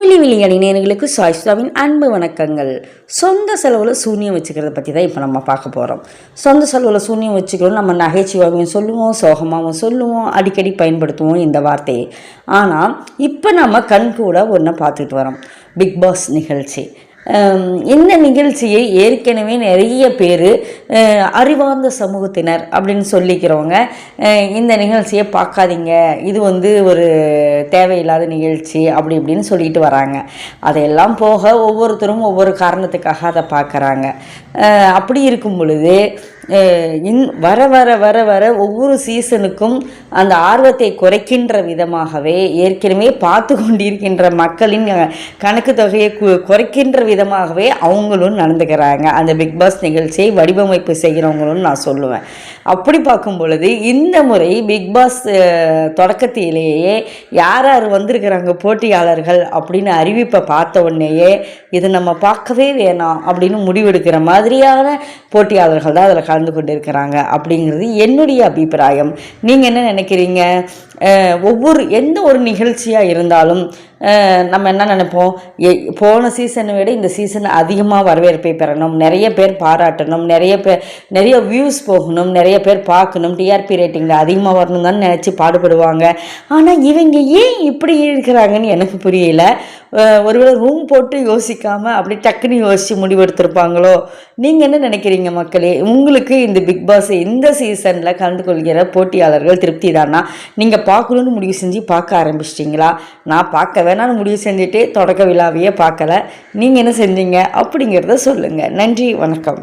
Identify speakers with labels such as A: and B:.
A: விழிவிழி நேயர்களுக்கு சாய்ஸ்தாவின் அன்பு வணக்கங்கள். சொந்த செலவில் சூன்யம் வச்சுக்கிறத பற்றி தான் இப்போ நம்ம பார்க்க போகிறோம். சொந்த செலவில் சூன்யம் வச்சுக்கிறோம் நம்ம நகைச்சுவாகவும் சொல்லுவோம், சோகமாகவும் சொல்லுவோம், அடிக்கடி பயன்படுத்துவோம் இந்த வார்த்தையை. ஆனால் இப்போ நம்ம கண் கூட ஒன்றை பார்த்துட்டு வரோம், பிக் பாஸ் நிகழ்ச்சி. இந்த நிகழ்ச்சியை ஏற்கனவே நிறைய பேர் அறிவார்ந்த சமூகத்தினர் அப்படின்னு சொல்லிக்கிறவங்க இந்த நிகழ்ச்சியை பார்க்காதீங்க, இது ஒரு தேவையில்லாத நிகழ்ச்சி அப்படி இப்படின்னு சொல்லிட்டு வராங்க. அதையெல்லாம் போக ஒவ்வொருத்தரும் ஒவ்வொரு காரணத்துக்காக அதை பார்க்குறாங்க. அப்படி இருக்கும் பொழுது வர வர வர வர ஒவ்வொரு சீசனுக்கும் அந்த ஆர்வத்தை குறைக்கின்ற விதமாகவே ஏற்கனவே பார்த்து கொண்டிருக்கின்ற மக்களின் கணக்கு தொகையை குறைக்கின்ற விதமாகவே அவங்களும் நடந்துக்கிறாங்க. அந்த பிக் பாஸ் நிகழ்ச்சியை வடிவமைப்பு செய்கிறவங்களும் நான் சொல்லுவேன். அப்படி பார்க்கும் பொழுது இந்த முறை பிக் பாஸ் தொடக்கத்திலேயே யார் யார் வந்திருக்கிறாங்க போட்டியாளர்கள் அப்படின்னு அறிவிப்பை பார்த்த உடனேயே இது நம்ம பார்க்கவே வேணாம் அப்படின்னு முடிவெடுக்கிற மாதிரியான போட்டியாளர்கள் தான் அதில் கலந்து கொண்டு இருக்கிறாங்க அப்படிங்கிறது என்னுடைய அபிப்பிராயம். நீங்கள் என்ன நினைக்கிறீங்க? எந்த ஒரு நிகழ்ச்சியாக இருந்தாலும் நம்ம என்ன நினைப்போம், போன சீசனை விட இந்த சீசன் அதிகமாக வரவேற்பை பெறணும், நிறைய பேர் பாராட்டணும், நிறைய வியூஸ் போகணும், நிறைய பேர் பார்க்கணும், டிஆர்பி ரேட்டிங்கில் அதிகமாக வரணும் தான் நினச்சி பாடுபடுவாங்க. ஆனால் இவங்க ஏன் இப்படி இருக்கிறாங்கன்னு எனக்கு புரியல. ஒருவேளை ரூம் போட்டு யோசிக்காமல் அப்படி டக்குன்னு யோசித்து முடிவெடுத்திருப்பாங்களோ? நீங்கள் என்ன நினைக்கிறீங்க மக்களே? உங்களுக்கு இந்த பிக் பாஸ் இந்த சீசனில் கலந்து கொள்கிற போட்டியாளர்கள் திருப்தி தானா? நீங்கள் பார்க்கணுன்னு முடிவு செஞ்சு பார்க்க ஆரம்பிச்சிட்டிங்களா? நான் பார்க்க வேணான்னு முடிவு செஞ்சுட்டு தொடக்க விழாவையே பார்க்கல. நீங்கள் என்ன செஞ்சீங்க அப்படிங்கிறத சொல்லுங்கள். நன்றி, வணக்கம்.